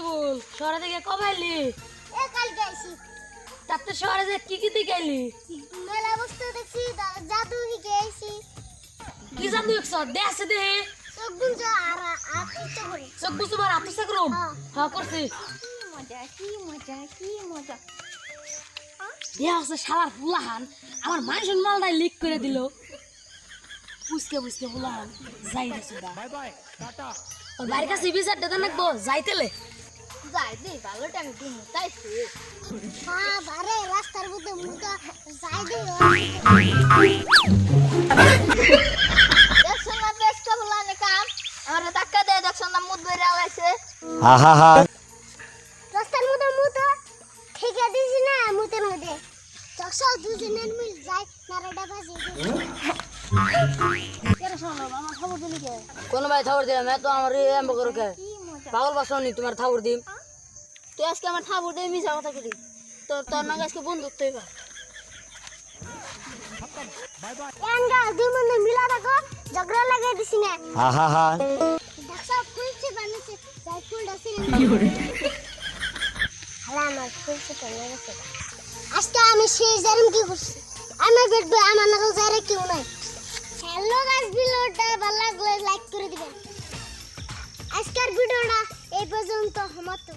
ফুল শহরে থেকে কবে এলি? কালকে আইছি। তাতে শহরে যে কি দেখে এলি? মেলা বস্তু দেখছি, জাদু দিকে আইছি। কি জাদু দেখছ? দেখছে দে চোখ গুঞ্জ আর আতুতে করে। চোখ বুঝতে পার আতুস করুম। হ্যাঁ করছি। কি মজা। দেয়া হচ্ছে শালার ফুলাহান আমার মানুষের মালটাই লিক করে দিল। পুষকে ফুলাহান যাই রে সুদা। Bye bye tata. ওর বাড়ির কাছে বিচার দেন নাকবো যাইতেলে। যাই দে ভালো টাইম দিমু তাইছি। হ্যাঁ বারে রাস্তার মধ্যে মুটা যাই দে। দেখছ না বেস্ট ফুলানে কাম। আরে ধাক্কা দে দেখছ না মুদ বেরে আলাইছে। রাস্তার মধ্যে মুতো ঠিকা দিছি না মুতের মধ্যে। দেখছ দুজনের মিল যাই নারাডা বাজে। কেন শোনো আমার খবর দিলি কে? কোন ভাই খবর দিলাম তো আমার এমব করো কে? কি মজা। পাগল বাসনি তোমার খবর দিম। তুই আজকে আমার ঠাকুর দিয়ে মিশা কথা করি তোর নাকি আজকে বন্ধু তুই বাই বাই। দুই মনে মিলা রাখো ঝগড়া লাগাই দিছি না দেখছ ফুলছে বানিয়েছে যাই ফুলটা ছিল হালা আমার ফুলছে তো লেগেছে আজকে আমি শেষ জারিম কি করছি আমি বেডবে আমার নাকল যারে কেউ নাই হ্যালো গাইস ভিডিওটা ভালো লাগলে লাইক করে দিবেন আজকের ভিডিওটা এই পর্যন্ত সমাপ্ত।